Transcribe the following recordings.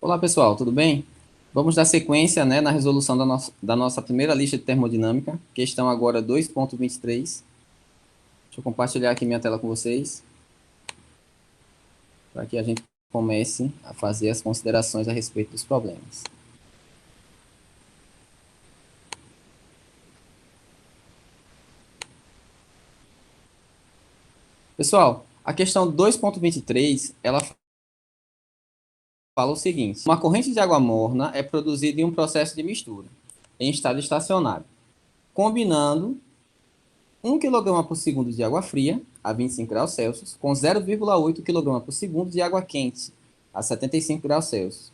Olá, pessoal, tudo bem? Vamos dar sequência, né, na resolução da nossa primeira lista de termodinâmica, questão agora 2.23. Deixa eu compartilhar aqui minha tela com vocês, para que a gente comece a fazer as considerações a respeito dos problemas. Pessoal, a questão 2.23, ela fala o seguinte: uma corrente de água morna é produzida em um processo de mistura, em estado estacionário, combinando 1 kg por segundo de água fria, a 25 graus Celsius, com 0,8 kg por segundo de água quente, a 75 graus Celsius.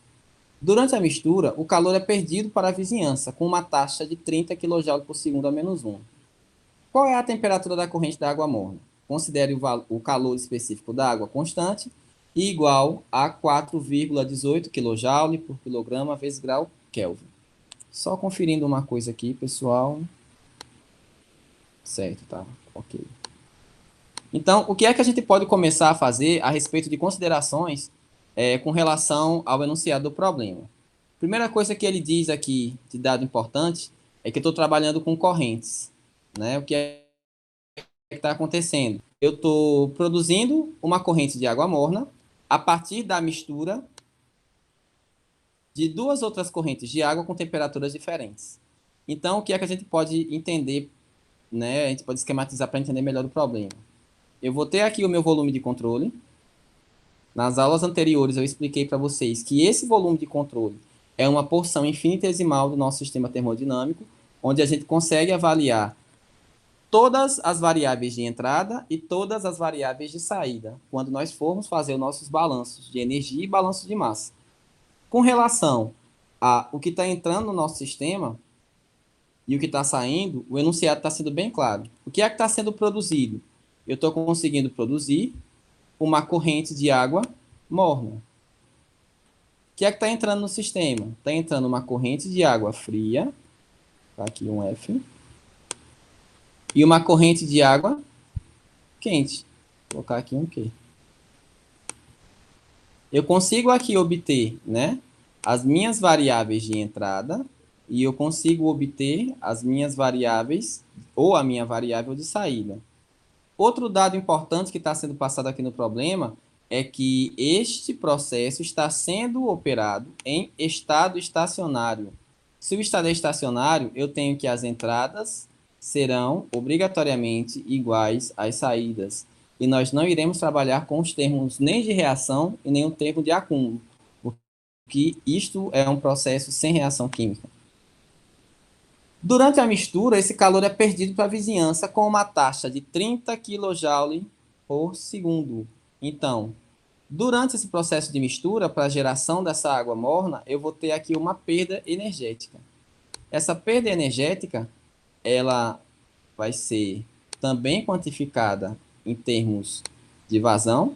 Durante a mistura, o calor é perdido para a vizinhança, com uma taxa de 30 kJ por segundo a menos 1. Qual é a temperatura da corrente da água morna? Considere o calor específico da água constante e igual a 4,18 kJ por quilograma vezes grau Kelvin. Só conferindo uma coisa aqui, pessoal. Certo, tá? Ok. Então, o que é que a gente pode começar a fazer a respeito de considerações com relação ao enunciado do problema? Primeira coisa que ele diz aqui, de dado importante, é que eu estou trabalhando com correntes. Né? O que é que está acontecendo? Eu estou produzindo uma corrente de água morna a partir da mistura de duas outras correntes de água com temperaturas diferentes. Então, o que é que a gente pode entender, né? A gente pode esquematizar para entender melhor o problema. Eu vou ter aqui o meu volume de controle. Nas aulas anteriores eu expliquei para vocês que esse volume de controle é uma porção infinitesimal do nosso sistema termodinâmico, onde a gente consegue avaliar todas as variáveis de entrada e todas as variáveis de saída, quando nós formos fazer os nossos balanços de energia e balanço de massa. Com relação a o que está entrando no nosso sistema e o que está saindo, o enunciado está sendo bem claro. O que é que está sendo produzido? Eu estou conseguindo produzir uma corrente de água morna. O que é que está entrando no sistema? Está entrando uma corrente de água fria, tá aqui um F, e uma corrente de água quente. Vou colocar aqui um Q. Eu consigo aqui obter, né, as minhas variáveis de entrada e eu consigo obter as minhas variáveis ou a minha variável de saída. Outro dado importante que está sendo passado aqui no problema é que este processo está sendo operado em estado estacionário. Se o estado é estacionário, eu tenho que as entradas serão obrigatoriamente iguais às saídas. E nós não iremos trabalhar com os termos nem de reação e nem o termo de acúmulo, porque isto é um processo sem reação química. Durante a mistura, esse calor é perdido para a vizinhança com uma taxa de 30 kJ por segundo. Então, durante esse processo de mistura, para a geração dessa água morna, eu vou ter aqui uma perda energética. Essa perda energética, ela vai ser também quantificada em termos de vazão.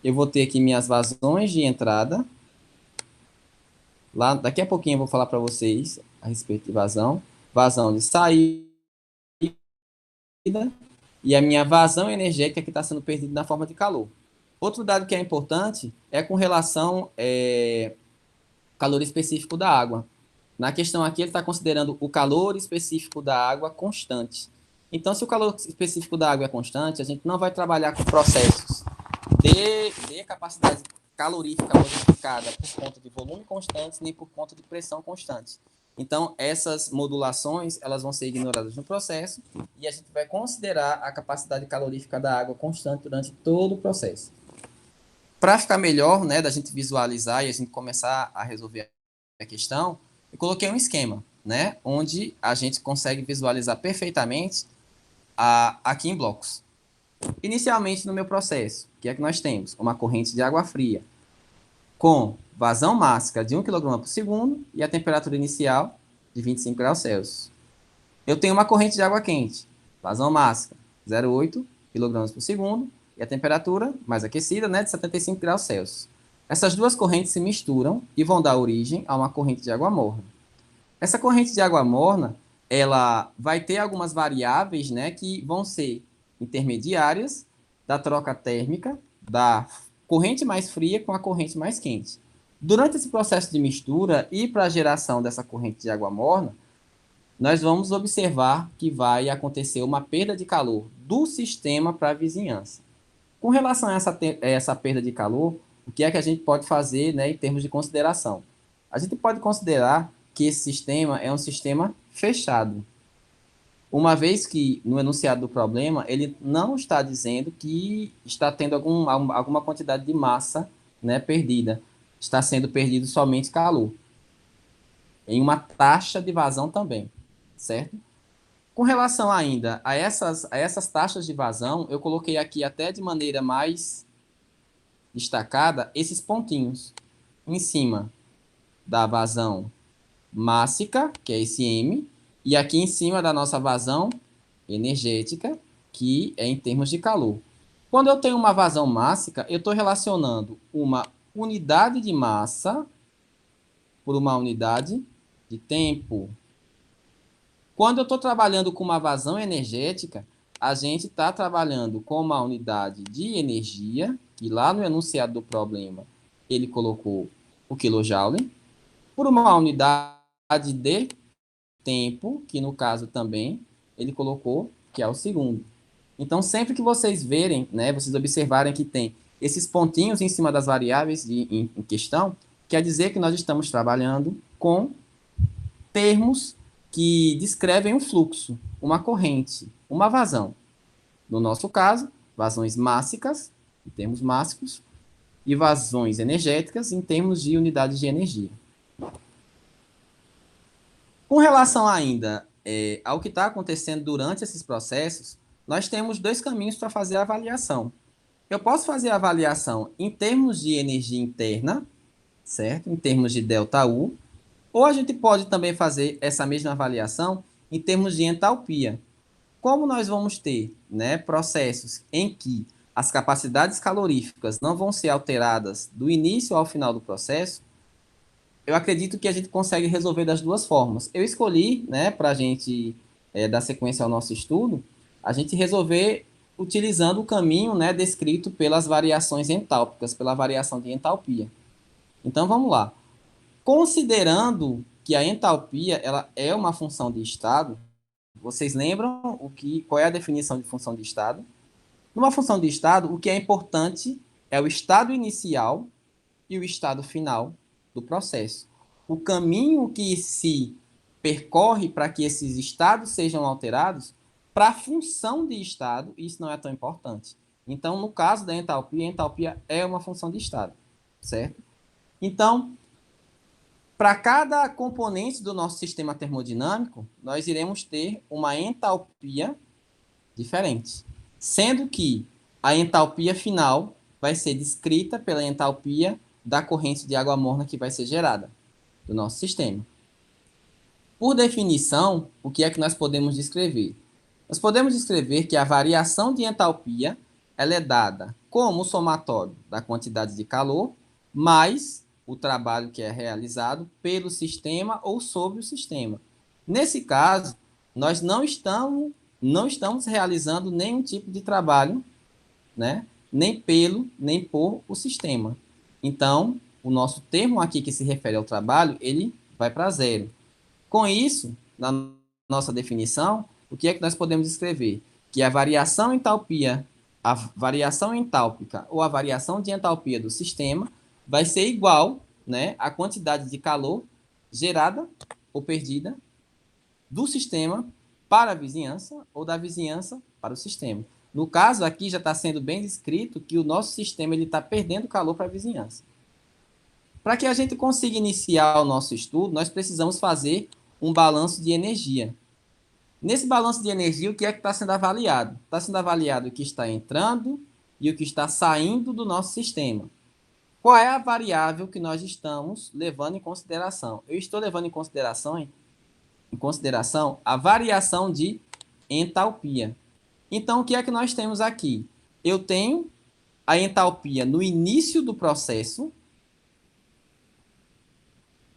Eu vou ter aqui minhas vazões de entrada. Lá, daqui a pouquinho eu vou falar para vocês a respeito de vazão. Vazão de saída e a minha vazão energética que está sendo perdida na forma de calor. Outro dado que é importante é com relação ao calor específico da água. Na questão aqui, ele está considerando o calor específico da água constante. Então, se o calor específico da água é constante, a gente não vai trabalhar com processos de capacidade calorífica modificada por conta de volume constante, nem por conta de pressão constante. Então, essas modulações elas vão ser ignoradas no processo e a gente vai considerar a capacidade calorífica da água constante durante todo o processo. Para ficar melhor, né, da gente visualizar e a gente começar a resolver a questão, eu coloquei um esquema, né, onde a gente consegue visualizar perfeitamente aqui em blocos. Inicialmente no meu processo, que é que nós temos? Uma corrente de água fria com vazão máxima de 1 kg por segundo e a temperatura inicial de 25 graus Celsius. Eu tenho uma corrente de água quente, vazão máxima 0,8 kg por segundo e a temperatura mais aquecida, né, de 75 graus Celsius. Essas duas correntes se misturam e vão dar origem a uma corrente de água morna. Essa corrente de água morna, ela vai ter algumas variáveis, né, que vão ser intermediárias da troca térmica da corrente mais fria com a corrente mais quente. Durante esse processo de mistura e para a geração dessa corrente de água morna, nós vamos observar que vai acontecer uma perda de calor do sistema para a vizinhança. Com relação a essa perda de calor, o que é que a gente pode fazer, né, em termos de consideração? A gente pode considerar que esse sistema é um sistema fechado, uma vez que no enunciado do problema ele não está dizendo que está tendo alguma quantidade de massa, né, perdida. Está sendo perdido somente calor, em uma taxa de vazão também, certo? Com relação ainda a essas taxas de vazão, eu coloquei aqui até de maneira mais destacada esses pontinhos em cima da vazão mássica, que é esse M, e aqui em cima da nossa vazão energética, que é em termos de calor. Quando eu tenho uma vazão mássica, eu estou relacionando uma unidade de massa por uma unidade de tempo. Quando eu estou trabalhando com uma vazão energética, a gente está trabalhando com uma unidade de energia, que lá no enunciado do problema ele colocou o quilojoule, por uma unidade de tempo, que no caso também ele colocou, que é o segundo. Então, sempre que vocês verem, né, vocês observarem que tem esses pontinhos em cima das variáveis em questão, quer dizer que nós estamos trabalhando com termos que descrevem um fluxo, uma corrente, uma vazão. No nosso caso, vazões mássicas, em termos mássicos, e vazões energéticas, em termos de unidades de energia. Com relação ainda ao que está acontecendo durante esses processos, nós temos dois caminhos para fazer a avaliação. Eu posso fazer a avaliação em termos de energia interna, certo? Em termos de ΔU, ou a gente pode também fazer essa mesma avaliação em termos de entalpia. Como nós vamos ter, né, processos em que as capacidades caloríficas não vão ser alteradas do início ao final do processo, eu acredito que a gente consegue resolver das duas formas. Eu escolhi, né, para a gente dar sequência ao nosso estudo, a gente resolver utilizando o caminho, né, descrito pelas variações entálpicas, pela variação de entalpia. Então, vamos lá. Considerando que a entalpia ela é uma função de estado, vocês lembram qual é a definição de função de estado? Numa função de estado, o que é importante é o estado inicial e o estado final do processo. O caminho que se percorre para que esses estados sejam alterados, para a função de estado, isso não é tão importante. Então, no caso da entalpia, a entalpia é uma função de estado, certo? Então, para cada componente do nosso sistema termodinâmico, nós iremos ter uma entalpia diferente, sendo que a entalpia final vai ser descrita pela entalpia da corrente de água morna que vai ser gerada do nosso sistema. Por definição, o que é que nós podemos descrever? Nós podemos descrever que a variação de entalpia ela é dada como o somatório da quantidade de calor mais o trabalho que é realizado pelo sistema ou sobre o sistema. Nesse caso, nós não estamos realizando nenhum tipo de trabalho, né? Nem pelo, nem por o sistema. Então, o nosso termo aqui que se refere ao trabalho, ele vai para zero. Com isso, na nossa definição, o que é que nós podemos escrever? Que a variação entálpica ou a variação de entalpia do sistema vai ser igual, né, à quantidade de calor gerada ou perdida do sistema para a vizinhança ou da vizinhança para o sistema. No caso aqui já está sendo bem descrito que o nosso sistema está perdendo calor para a vizinhança. Para que a gente consiga iniciar o nosso estudo, nós precisamos fazer um balanço de energia. Nesse balanço de energia, o que é que está sendo avaliado? Está sendo avaliado o que está entrando e o que está saindo do nosso sistema. Qual é a variável que nós estamos levando em consideração? Eu estou levando em consideração a variação de entalpia. Então, o que é que nós temos aqui? Eu tenho a entalpia no início do processo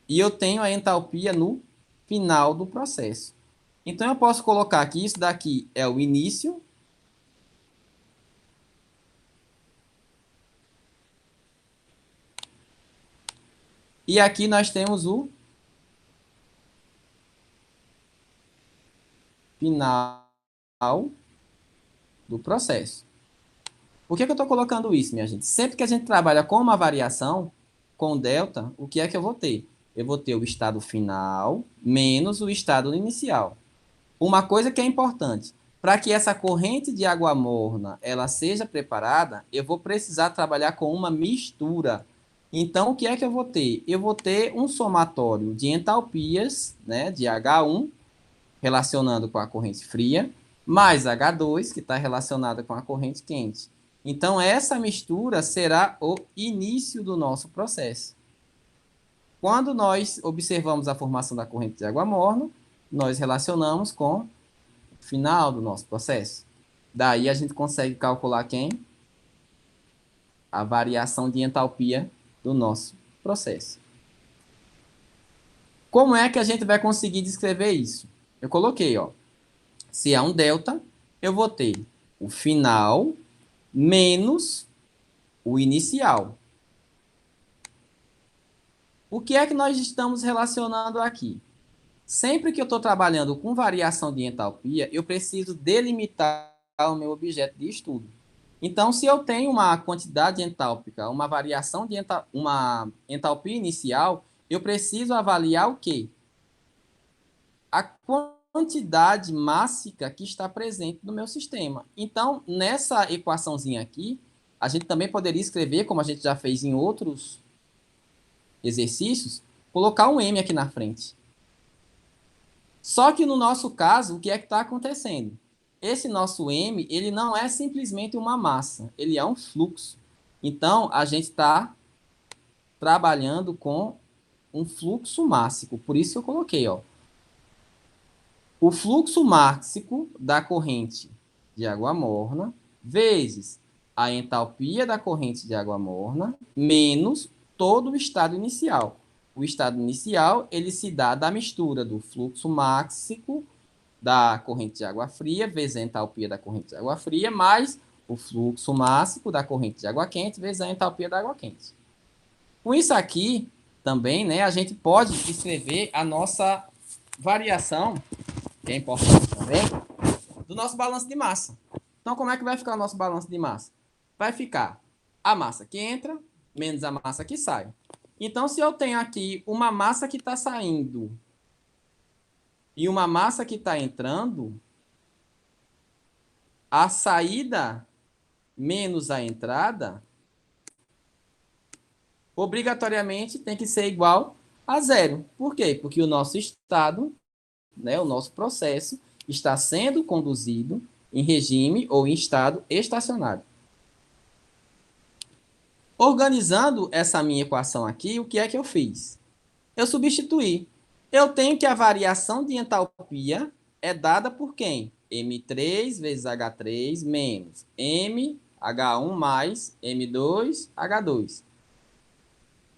e eu tenho a entalpia no final do processo. Então, eu posso colocar que isso daqui é o início E aqui nós temos o final do processo. Por que que eu estou colocando isso, minha gente? Sempre que a gente trabalha com uma variação, com delta, o que é que eu vou ter? Eu vou ter o estado final menos o estado inicial. Uma coisa que é importante, para que essa corrente de água morna ela seja preparada, eu vou precisar trabalhar com uma mistura. Então, o que é que eu vou ter? Eu vou ter um somatório de entalpias, né, de H1, relacionando com a corrente fria, mais H2, que está relacionada com a corrente quente. Então, essa mistura será o início do nosso processo. Quando nós observamos a formação da corrente de água morna, nós relacionamos com o final do nosso processo. Daí a gente consegue calcular quem? A variação de entalpia do nosso processo. Como é que a gente vai conseguir descrever isso? Eu coloquei, ó, se há um delta, eu vou ter o final menos o inicial. O que é que nós estamos relacionando aqui? Sempre que eu estou trabalhando com variação de entalpia, eu preciso delimitar o meu objeto de estudo. Então, se eu tenho uma quantidade entálpica, uma variação de uma entalpia inicial, eu preciso avaliar o quê? A quantidade mássica que está presente no meu sistema. Então, nessa equaçãozinha aqui, a gente também poderia escrever, como a gente já fez em outros exercícios, colocar um M aqui na frente. Só que no nosso caso, o que é que está acontecendo? Esse nosso M, ele não é simplesmente uma massa, ele é um fluxo. Então, a gente está trabalhando com um fluxo mássico. Por isso que eu coloquei, ó, o fluxo máxico da corrente de água morna vezes a entalpia da corrente de água morna menos todo o estado inicial. O estado inicial, ele se dá da mistura do fluxo máxico da corrente de água fria vezes a entalpia da corrente de água fria mais o fluxo máxico da corrente de água quente vezes a entalpia da água quente. Com isso aqui, também, né, a gente pode escrever a nossa variação, que é importante também, do nosso balanço de massa. Então, como é que vai ficar o nosso balanço de massa? Vai ficar a massa que entra menos a massa que sai. Então, se eu tenho aqui uma massa que está saindo e uma massa que está entrando, a saída menos a entrada, obrigatoriamente tem que ser igual a zero. Por quê? Porque o nosso estado, né, o nosso processo, está sendo conduzido em regime ou em estado estacionário. Organizando essa minha equação aqui, o que é que eu fiz? Eu substituí. Eu tenho que a variação de entalpia é dada por quem? M3 vezes H3 menos MH1 mais M2 H2.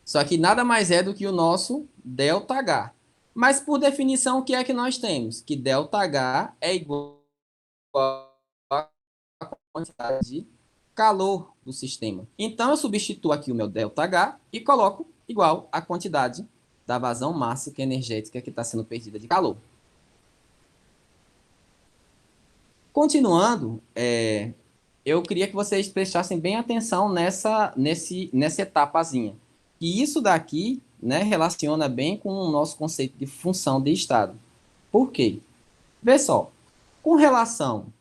Só que nada mais é do que o nosso ΔH. Mas, por definição, o que é que nós temos? Que ΔH é igual à quantidade de calor do sistema. Então, eu substituo aqui o meu ΔH e coloco igual à quantidade da vazão máxima energética que está sendo perdida de calor. Continuando, eu queria que vocês prestassem bem atenção nessa etapazinha. E isso daqui, né, relaciona bem com o nosso conceito de função de estado. Por quê? Vê só, com relação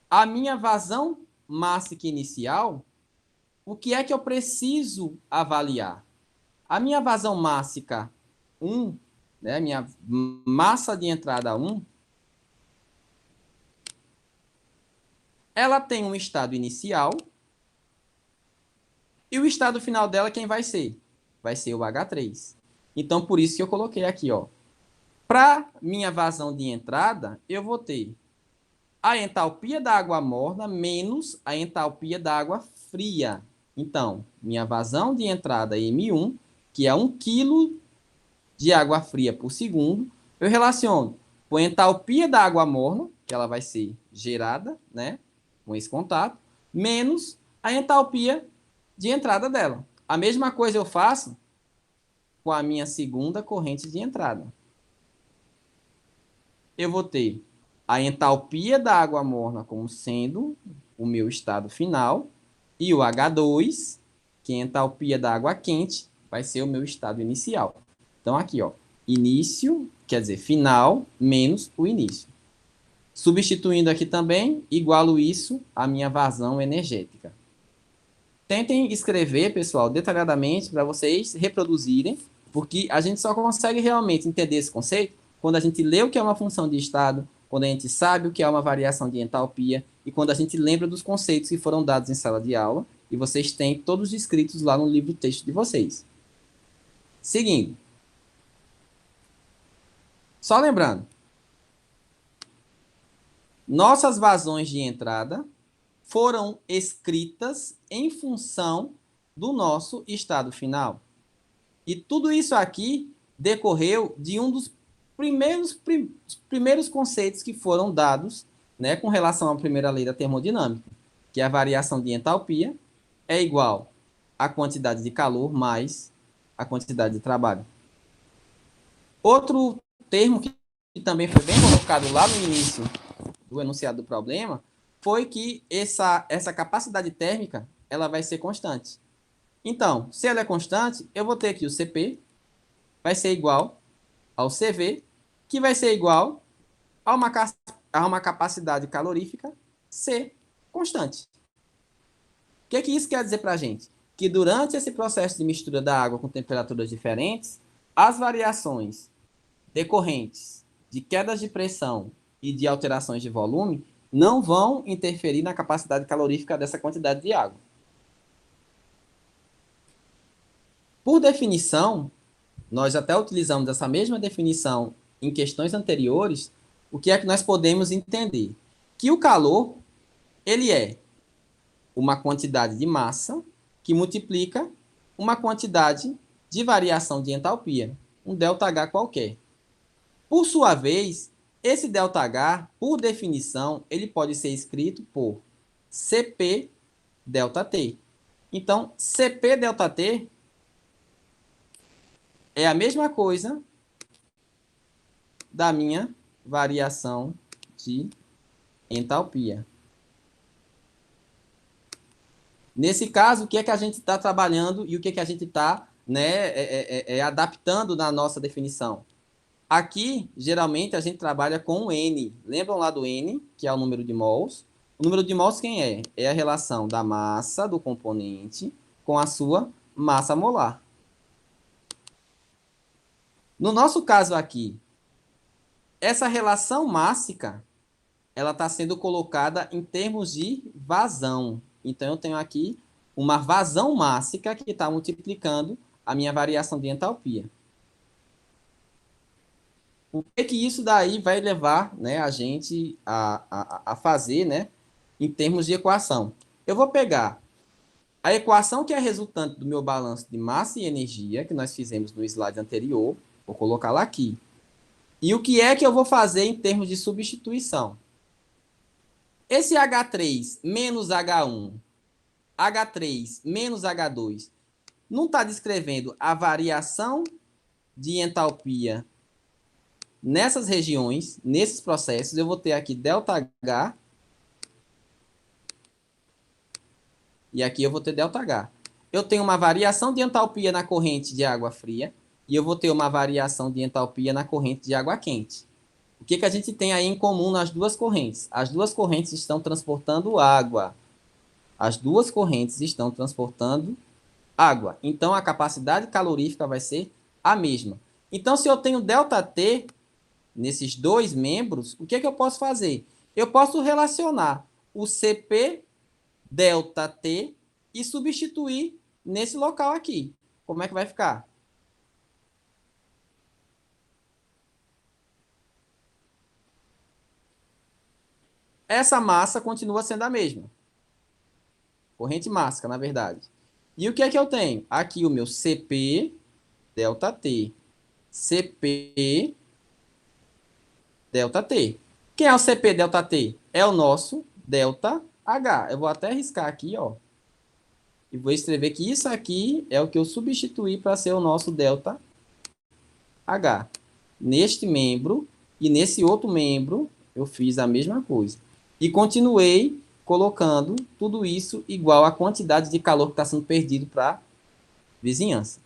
à minha vazão mássica inicial, o que é que eu preciso avaliar? A minha vazão mássica 1, né, minha massa de entrada 1, ela tem um estado inicial e o estado final dela quem vai ser? Vai ser o H3. Então, por isso que eu coloquei aqui, ó. Para minha vazão de entrada, eu vou ter a entalpia da água morna menos a entalpia da água fria. Então, minha vazão de entrada M1, que é 1 kg de água fria por segundo, eu relaciono com a entalpia da água morna, que ela vai ser gerada, né, com esse contato, menos a entalpia de entrada dela. A mesma coisa eu faço com a minha segunda corrente de entrada. Eu vou ter a entalpia da água morna como sendo o meu estado final, e o H2, que é a entalpia da água quente, vai ser o meu estado inicial. Então, aqui, ó, início, quer dizer, final, menos o início. Substituindo aqui também, igualo isso à minha vazão energética. Tentem escrever, pessoal, detalhadamente para vocês reproduzirem, porque a gente só consegue realmente entender esse conceito quando a gente lê o que é uma função de estado, quando a gente sabe o que é uma variação de entalpia e quando a gente lembra dos conceitos que foram dados em sala de aula e vocês têm todos descritos lá no livro texto de vocês. Seguindo. Só lembrando, nossas vazões de entrada foram escritas em função do nosso estado final. E tudo isso aqui decorreu de um dos primeiros conceitos que foram dados, né, com relação à primeira lei da termodinâmica, que a variação de entalpia é igual à quantidade de calor mais a quantidade de trabalho. Outro termo que também foi bem colocado lá no início do enunciado do problema foi que essa capacidade térmica ela vai ser constante. Então, se ela é constante, eu vou ter aqui o Cp vai ser igual ao CV, que vai ser igual a uma capacidade calorífica C constante. O que isso quer dizer para a gente? Que durante esse processo de mistura da água com temperaturas diferentes, as variações decorrentes de quedas de pressão e de alterações de volume não vão interferir na capacidade calorífica dessa quantidade de água. Por definição, nós até utilizamos essa mesma definição em questões anteriores, o que é que nós podemos entender? Que o calor, ele é uma quantidade de massa que multiplica uma quantidade de variação de entalpia, um ΔH qualquer. Por sua vez, esse ΔH, por definição, ele pode ser escrito por Cp ΔT. Então, Cp ΔT é a mesma coisa da minha variação de entalpia. Nesse caso, o que é que a gente está trabalhando e o que é que a gente está, né, adaptando na nossa definição? Aqui, geralmente, a gente trabalha com o N. Lembram lá do N, que é o número de mols? O número de mols quem é? É a relação da massa do componente com a sua massa molar. No nosso caso aqui, essa relação mássica, ela está sendo colocada em termos de vazão. Então, eu tenho aqui uma vazão mássica que está multiplicando a minha variação de entalpia. O que isso daí vai levar, né, a gente a fazer, né, em termos de equação? Eu vou pegar a equação que é resultante do meu balanço de massa e energia, que nós fizemos no slide anterior, vou colocá-la aqui. E o que é que eu vou fazer em termos de substituição? Esse H3 menos H1, H3 menos H2, não está descrevendo a variação de entalpia nessas regiões, nesses processos. Eu vou ter aqui ΔH e aqui eu vou ter ΔH. Eu tenho uma variação de entalpia na corrente de água fria e eu vou ter uma variação de entalpia na corrente de água quente. O que a gente tem aí em comum nas duas correntes? As duas correntes estão transportando água. As duas correntes estão transportando água. Então, a capacidade calorífica vai ser a mesma. Então, se eu tenho ΔT nesses dois membros, o que eu posso fazer? Eu posso relacionar o Cp ΔT e substituir nesse local aqui. Como é que vai ficar? Essa massa continua sendo a mesma. Corrente mássica, na verdade. E o que é que eu tenho? Aqui o meu Cp ΔT. Cp ΔT. Quem é o Cp ΔT? É o nosso ΔH. Eu vou até riscar aqui, ó. e vou escrever que isso aqui é o que eu substituí para ser o nosso ΔH. Neste membro e nesse outro membro, eu fiz a mesma coisa. E continuei colocando tudo isso igual à quantidade de calor que está sendo perdido para a vizinhança.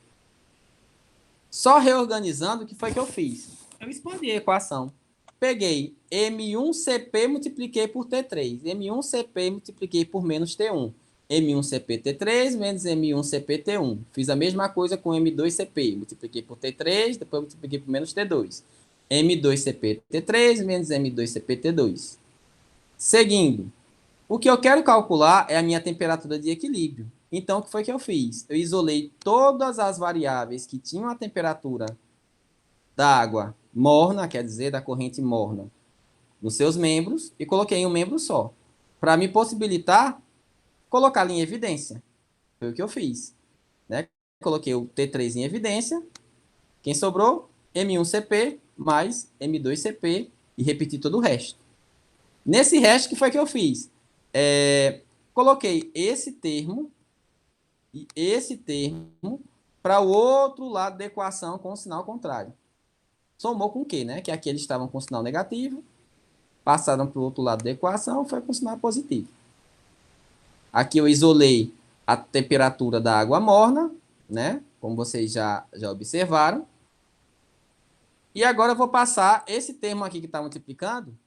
Só reorganizando, o que foi que eu fiz? Eu expandi a equação. Peguei M1CP, multipliquei por T3. M1CP, multipliquei por menos T1. M1CP-T3 menos M1CP-T1. Fiz a mesma coisa com M2CP. Multipliquei por T3, depois multipliquei por menos T2. M2CP-T3 menos M2CP-T2. Seguindo, o que eu quero calcular é a minha temperatura de equilíbrio. Então, o que foi que eu fiz? Eu isolei todas as variáveis que tinham a temperatura da água morna, quer dizer, da corrente morna, nos seus membros, e coloquei em um membro só, para me possibilitar colocá-lo em evidência. Foi o que eu fiz. Né? Coloquei o T3 em evidência. Quem sobrou? M1CP mais M2CP, e repeti todo o resto. Nesse resto, que foi que eu fiz? Coloquei esse termo e esse termo para o outro lado da equação com o sinal contrário. Somou com o quê? Né? Que aqui eles estavam com sinal negativo, passaram para o outro lado da equação, foi com sinal positivo. Aqui eu isolei a temperatura da água morna, né? Como vocês já observaram. E agora eu vou passar esse termo aqui que está multiplicando,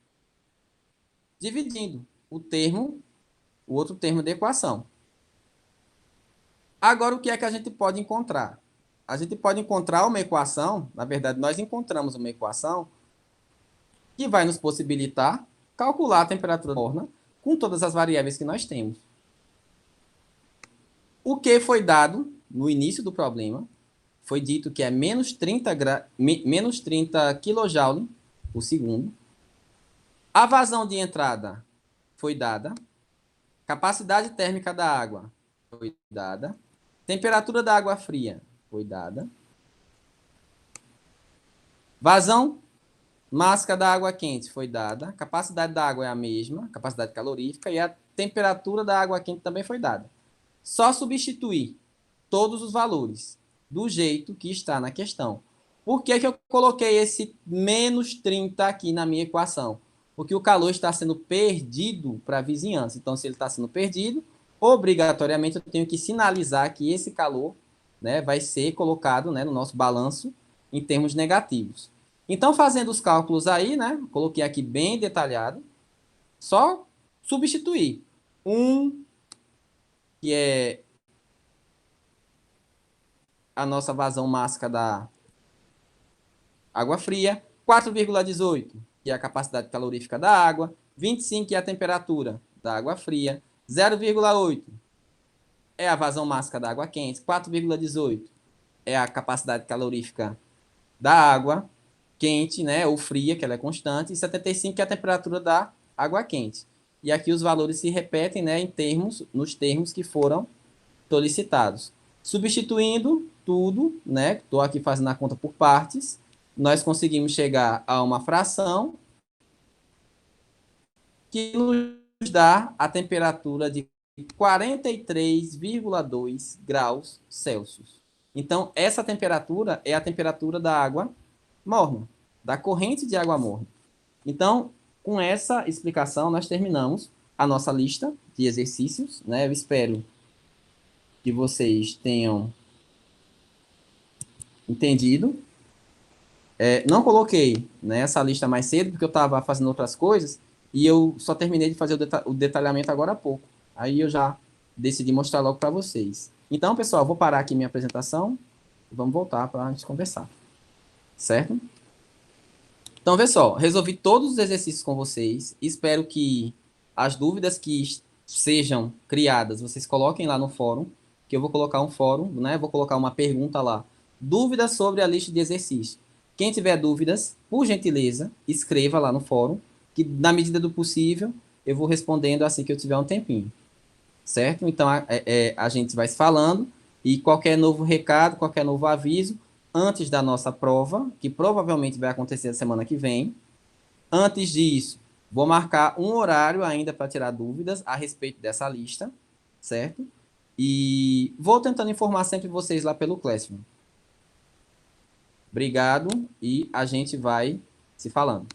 dividindo o outro termo da equação. Agora, o que é que a gente pode encontrar? A gente pode encontrar uma equação, na verdade, nós encontramos uma equação que vai nos possibilitar calcular a temperatura morna com todas as variáveis que nós temos. O que foi dado no início do problema foi dito que é menos 30 kJ por segundo. A vazão de entrada foi dada. Capacidade térmica da água foi dada. Temperatura da água fria foi dada. Vazão máxima da água quente foi dada. Capacidade da água é a mesma, capacidade calorífica, e a temperatura da água quente também foi dada. Só substituir todos os valores do jeito que está na questão. Por que eu coloquei esse menos 30 aqui na minha equação? Porque o calor está sendo perdido para a vizinhança. Então, se ele está sendo perdido, obrigatoriamente eu tenho que sinalizar que esse calor, né, vai ser colocado, né, no nosso balanço em termos negativos. Então, fazendo os cálculos aí, né, coloquei aqui bem detalhado, só substituir que é a nossa vazão máxima da água fria, 4,18, que é a capacidade calorífica da água, 25, que é a temperatura da água fria, 0,8 é a vazão máxima da água quente, 4,18 é a capacidade calorífica da água quente, né, ou fria, que ela é constante, e 75, que é a temperatura da água quente. E aqui os valores se repetem, né, nos termos que foram solicitados. Substituindo tudo, né, estou aqui fazendo a conta por partes, nós conseguimos chegar a uma fração que nos dá a temperatura de 43,2 graus Celsius. Então, essa temperatura é a temperatura da água morna, da corrente de água morna. Então, com essa explicação, nós terminamos a nossa lista de exercícios, né? Eu espero que vocês tenham entendido. Não coloquei, né, essa lista mais cedo, porque eu estava fazendo outras coisas, e eu só terminei de fazer o detalhamento agora há pouco. Aí eu já decidi mostrar logo para vocês. Então, pessoal, vou parar aqui minha apresentação e vamos voltar para a gente conversar. Certo? Então, pessoal, resolvi todos os exercícios com vocês. Espero que as dúvidas que sejam criadas, vocês coloquem lá no fórum, que eu vou colocar um fórum, né? Vou colocar uma pergunta lá. Dúvidas sobre a lista de exercícios. Quem tiver dúvidas, por gentileza, escreva lá no fórum, que na medida do possível, eu vou respondendo assim que eu tiver um tempinho. Certo? Então, a gente vai se falando, e qualquer novo recado, qualquer novo aviso, antes da nossa prova, que provavelmente vai acontecer a semana que vem. Antes disso, vou marcar um horário ainda para tirar dúvidas a respeito dessa lista, certo? E vou tentando informar sempre vocês lá pelo Classroom. Obrigado e a gente vai se falando.